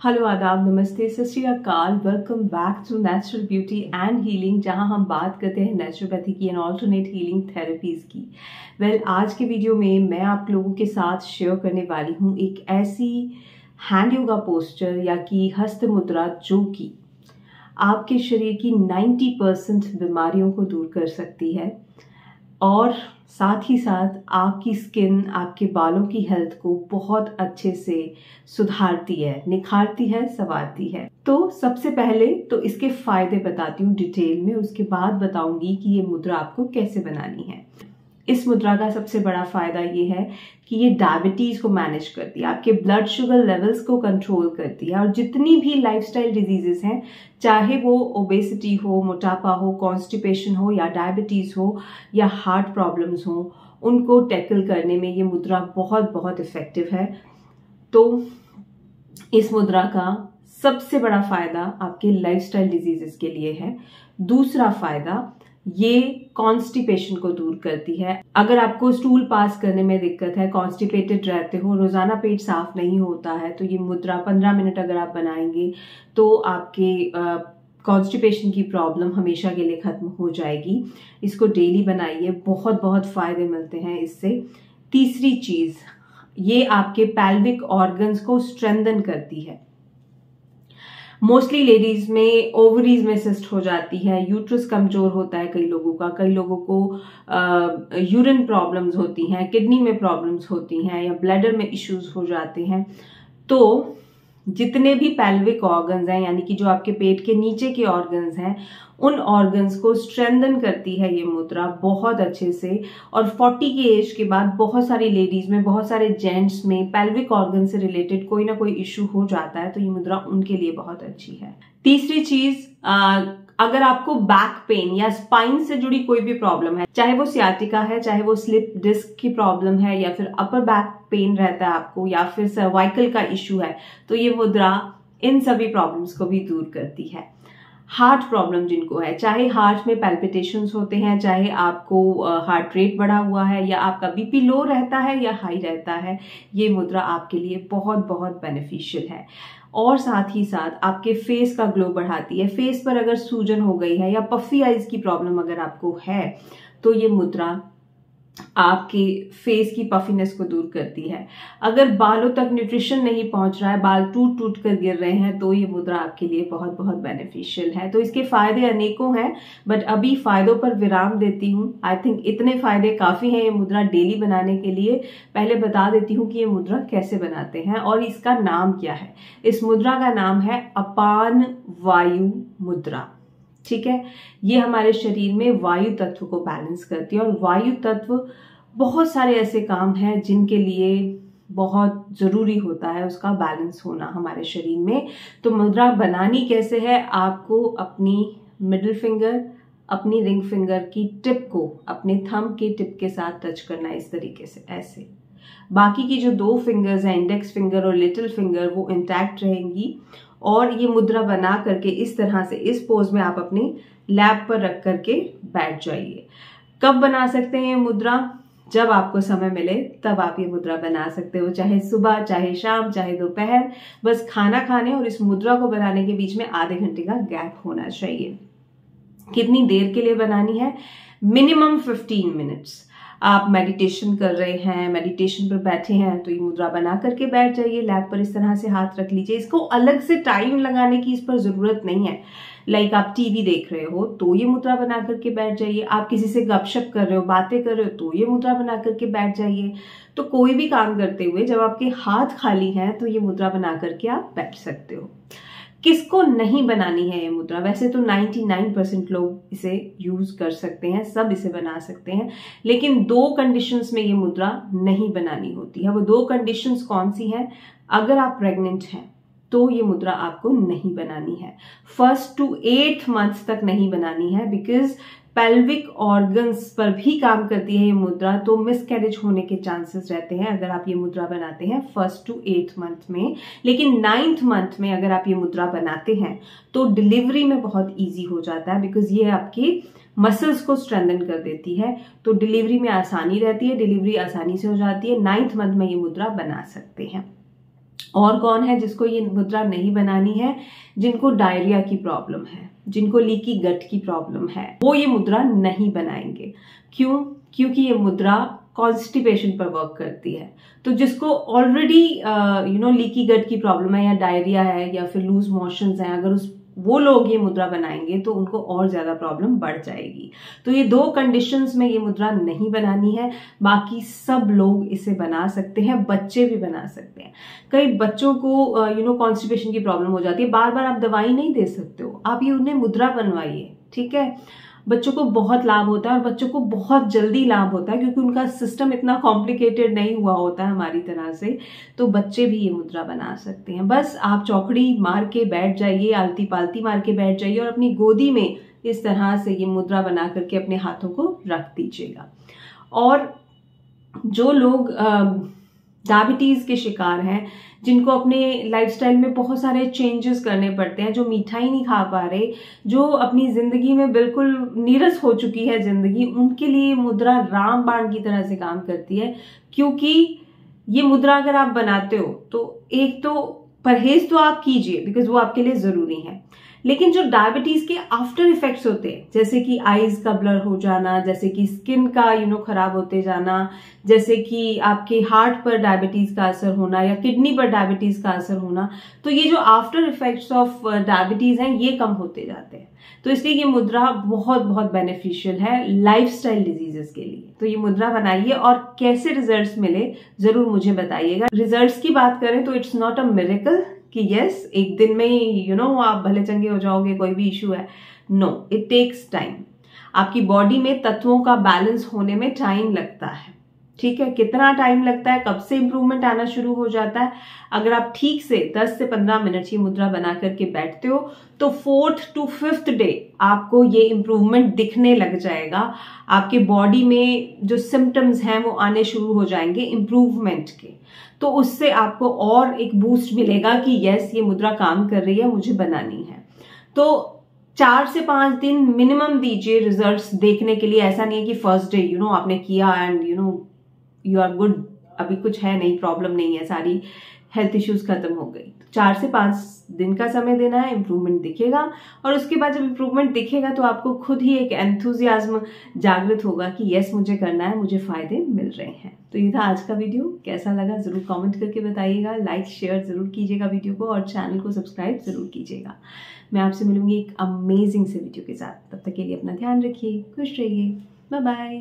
Hello आदाब, नमस्ते, Sat Shri Akal. Welcome back to natural beauty and healing, जहां हम बात करते हैं नेचुरोपैथी की एंड ऑल्टरनेट हीलिंग थेरेपीज की। आज के वीडियो में मैं आप लोगों के साथ शेयर करने वाली हूं एक ऐसी हैंड योगा पोस्चर या कि हस्त मुद्रा जो कि आपके शरीर की 90% बीमारियों को दूर कर सकती है और साथ ही साथ आपकी स्किन, आपके बालों की हेल्थ को बहुत अच्छे से सुधारती है, निखारती है, संवारती है। तो सबसे पहले तो इसके फायदे बताती हूँ डिटेल में, उसके बाद बताऊंगी कि ये मुद्रा आपको कैसे बनानी है। इस मुद्रा का सबसे बड़ा फायदा ये है कि ये डायबिटीज को मैनेज करती है, आपके ब्लड शुगर लेवल्स को कंट्रोल करती है और जितनी भी लाइफस्टाइल डिजीजेस हैं, चाहे वो ओबेसिटी हो, मोटापा हो, कॉन्स्टिपेशन हो या डायबिटीज हो या हार्ट प्रॉब्लम्स हो, उनको टैकल करने में ये मुद्रा बहुत बहुत इफेक्टिव है। तो इस मुद्रा का सबसे बड़ा फायदा आपके लाइफस्टाइल डिजीजेस के लिए है। दूसरा फायदा, ये कॉन्स्टिपेशन को दूर करती है। अगर आपको स्टूल पास करने में दिक्कत है, कॉन्स्टिपेटेड रहते हो, रोजाना पेट साफ नहीं होता है, तो ये मुद्रा 15 मिनट अगर आप बनाएंगे तो आपके कॉन्स्टिपेशन की प्रॉब्लम हमेशा के लिए खत्म हो जाएगी। इसको डेली बनाइए, बहुत बहुत फायदे मिलते हैं इससे। तीसरी चीज, ये आपके पेल्विक ऑर्गन्स को स्ट्रेंथन करती है। मोस्टली लेडीज में ओवरीज में सिस्ट हो जाती है, यूट्रस कमजोर होता है कई लोगों का, कई लोगों को यूरिन प्रॉब्लम्स होती हैं, किडनी में प्रॉब्लम्स होती हैं या ब्लैडर में इश्यूज हो जाते हैं। तो जितने भी पेल्विक ऑर्गन्स हैं, यानी कि जो आपके पेट के नीचे के ऑर्गन्स हैं, उन ऑर्गन्स को स्ट्रेंथन करती है ये मुद्रा बहुत अच्छे से। और 40 की एज के बाद बहुत सारी लेडीज में, बहुत सारे जेंट्स में पेल्विक ऑर्गन से रिलेटेड कोई ना कोई इश्यू हो जाता है, तो ये मुद्रा उनके लिए बहुत अच्छी है। तीसरी चीज, अगर आपको बैक पेन या स्पाइन से जुड़ी कोई भी प्रॉब्लम है, चाहे वो सियाटिका है, चाहे वो स्लिप डिस्क की प्रॉब्लम है या फिर अपर बैक पेन रहता है आपको या फिर सर्वाइकल का इश्यू है, तो ये मुद्रा इन सभी प्रॉब्लम्स को भी दूर करती है। हार्ट प्रॉब्लम जिनको है, चाहे हार्ट में पैल्पिटेशंस होते हैं, चाहे आपको हार्ट रेट बढ़ा हुआ है या आपका बीपी लो रहता है या हाई रहता है, ये मुद्रा आपके लिए बहुत बहुत बेनिफिशियल है। और साथ ही साथ आपके फेस का ग्लो बढ़ाती है। फेस पर अगर सूजन हो गई है या पफी आइज की प्रॉब्लम अगर आपको है, तो ये मुद्रा आपके फेस की पफीनेस को दूर करती है। अगर बालों तक न्यूट्रिशन नहीं पहुंच रहा है, बाल टूट टूट कर गिर रहे हैं, तो ये मुद्रा आपके लिए बहुत बहुत बेनिफिशियल है। तो इसके फायदे अनेकों हैं, बट अभी फायदों पर विराम देती हूँ। आई थिंक इतने फायदे काफी हैं ये मुद्रा डेली बनाने के लिए। पहले बता देती हूँ कि ये मुद्रा कैसे बनाते हैं और इसका नाम क्या है। इस मुद्रा का नाम है अपान वायु मुद्रा। ठीक है, ये हमारे शरीर में वायु तत्व को बैलेंस करती है और वायु तत्व बहुत सारे ऐसे काम हैं जिनके लिए बहुत जरूरी होता है उसका बैलेंस होना हमारे शरीर में। तो मुद्रा बनानी कैसे है, आपको अपनी मिडिल फिंगर, अपनी रिंग फिंगर की टिप को अपने थंब के टिप के साथ टच करना है, इस तरीके से, ऐसे। बाकी की जो 2 फिंगर्स हैं, इंडेक्स फिंगर और लिटिल फिंगर, वो इंटैक्ट रहेंगी। और ये मुद्रा बना करके इस तरह से, इस पोज में आप अपने लैप पर रख करके बैठ जाइए। कब बना सकते हैं ये मुद्रा? जब आपको समय मिले तब आप ये मुद्रा बना सकते हो, चाहे सुबह, चाहे शाम, चाहे दोपहर। बस खाना खाने और इस मुद्रा को बनाने के बीच में आधे घंटे का गैप होना चाहिए। कितनी देर के लिए बनानी है? Minimum 15 minutes. आप मेडिटेशन कर रहे हैं, मेडिटेशन पर बैठे हैं, तो ये मुद्रा बना करके बैठ जाइए, लैप पर इस तरह से हाथ रख लीजिए। इसको अलग से टाइम लगाने की इस पर जरूरत नहीं है। लाइक आप टीवी देख रहे हो तो ये मुद्रा बना करके बैठ जाइए, आप किसी से गपशप कर रहे हो, बातें कर रहे हो, तो ये मुद्रा बना करके बैठ जाइए। तो कोई भी काम करते हुए जब आपके हाथ खाली हैं, तो ये मुद्रा बना करके आप बैठ सकते हो। किसको नहीं बनानी है ये मुद्रा? वैसे तो 99% लोग इसे यूज कर सकते हैं, सब इसे बना सकते हैं, लेकिन 2 कंडीशंस में ये मुद्रा नहीं बनानी होती है। वो 2 कंडीशंस कौन सी हैं? अगर आप प्रेग्नेंट हैं तो ये मुद्रा आपको नहीं बनानी है। 1st to 8th मंथ तक नहीं बनानी है, बिकॉज पेल्विक ऑर्गन्स पर भी काम करती है ये मुद्रा, तो मिसकैरेज होने के चांसेस रहते हैं अगर आप ये मुद्रा बनाते हैं 1st to 8th मंथ में। लेकिन 9th मंथ में अगर आप ये मुद्रा बनाते हैं तो डिलीवरी में बहुत इजी हो जाता है, बिकॉज ये आपकी मसल्स को स्ट्रेंथन कर देती है, तो डिलीवरी में आसानी रहती है, डिलीवरी आसानी से हो जाती है। 9th मंथ में ये मुद्रा बना सकते हैं। और कौन है जिसको ये मुद्रा नहीं बनानी है? जिनको डायरिया की प्रॉब्लम है, जिनको लीकी गट की प्रॉब्लम है, वो ये मुद्रा नहीं बनाएंगे। क्यों? क्योंकि ये मुद्रा कॉन्स्टिपेशन पर वर्क करती है। तो जिसको ऑलरेडी लीकी गट की प्रॉब्लम है या डायरिया है या फिर लूज मोशंस है, अगर वो लोग ये मुद्रा बनाएंगे तो उनको और ज्यादा प्रॉब्लम बढ़ जाएगी। तो ये 2 कंडीशंस में ये मुद्रा नहीं बनानी है। बाकी सब लोग इसे बना सकते हैं, बच्चे भी बना सकते हैं। कई बच्चों को कॉन्स्टिपेशन की प्रॉब्लम हो जाती है, बार बार आप दवाई नहीं दे सकते हो, आप ये उन्हें मुद्रा बनवाइए, ठीक है। बच्चों को बहुत लाभ होता है और बच्चों को बहुत जल्दी लाभ होता है क्योंकि उनका सिस्टम इतना कॉम्प्लिकेटेड नहीं हुआ होता है हमारी तरह से। तो बच्चे भी ये मुद्रा बना सकते हैं। बस आप चौकड़ी मार के बैठ जाइए, आलती पालती मार के बैठ जाइए और अपनी गोदी में इस तरह से ये मुद्रा बना करके अपने हाथों को रख दीजिएगा। और जो लोग डायबिटीज के शिकार हैं, जिनको अपने लाइफस्टाइल में बहुत सारे चेंजेस करने पड़ते हैं, जो मिठाई नहीं खा पा रहे, जो अपनी जिंदगी में बिल्कुल नीरस हो चुकी है जिंदगी, उनके लिए मुद्रा रामबाण की तरह से काम करती है। क्योंकि ये मुद्रा अगर आप बनाते हो तो एक तो परहेज तो आप कीजिए बिकॉज वो आपके लिए जरूरी है, लेकिन जो डायबिटीज के आफ्टर इफेक्ट्स होते हैं, जैसे कि आईज का ब्लर हो जाना, जैसे कि स्किन का खराब होते जाना, जैसे कि आपके हार्ट पर डायबिटीज का असर होना या किडनी पर डायबिटीज का असर होना, तो ये जो आफ्टर इफेक्ट्स ऑफ डायबिटीज हैं ये कम होते जाते हैं। तो इसलिए ये मुद्रा बहुत बहुत बेनिफिशियल है लाइफस्टाइल डिजीजेस के लिए। तो ये मुद्रा बनाइए और कैसे रिजल्ट्स मिले जरूर मुझे बताइएगा। रिजल्ट्स की बात करें तो इट्स नॉट अ मिरेकल कि यस एक दिन में ही आप भले चंगे हो जाओगे, कोई भी इशू है। No, it takes time. आपकी बॉडी में तत्वों का बैलेंस होने में टाइम लगता है, ठीक है। कितना टाइम लगता है, कब से इंप्रूवमेंट आना शुरू हो जाता है? अगर आप ठीक से 10 से 15 मिनट ये मुद्रा बना करके बैठते हो तो 4th to 5th डे आपको ये इंप्रूवमेंट दिखने लग जाएगा। आपके बॉडी में जो सिम्टम्स हैं वो आने शुरू हो जाएंगे इंप्रूवमेंट के। तो उससे आपको और एक बूस्ट मिलेगा कि यस ये मुद्रा काम कर रही है, मुझे बनानी है। तो 4 से 5 दिन मिनिमम दीजिए रिजल्ट्स देखने के लिए। ऐसा नहीं है कि फर्स्ट डे आपने किया एंड यू आर गुड, अभी कुछ है नहीं, प्रॉब्लम नहीं है, सारी हेल्थ इश्यूज खत्म हो गई। 4 से 5 दिन का समय देना है, इंप्रूवमेंट दिखेगा। और उसके बाद जब इंप्रूवमेंट दिखेगा तो आपको खुद ही एक एंथुजियाज्म जागृत होगा कि यस मुझे करना है, मुझे फायदे मिल रहे हैं। तो ये था आज का वीडियो। कैसा लगा जरूर कमेंट करके बताइएगा, लाइक शेयर जरूर कीजिएगा वीडियो को और चैनल को सब्सक्राइब जरूर कीजिएगा। मैं आपसे मिलूंगी एक अमेजिंग से वीडियो के साथ। तब तक के लिए अपना ध्यान रखिए, खुश रहिए, बाय बाय।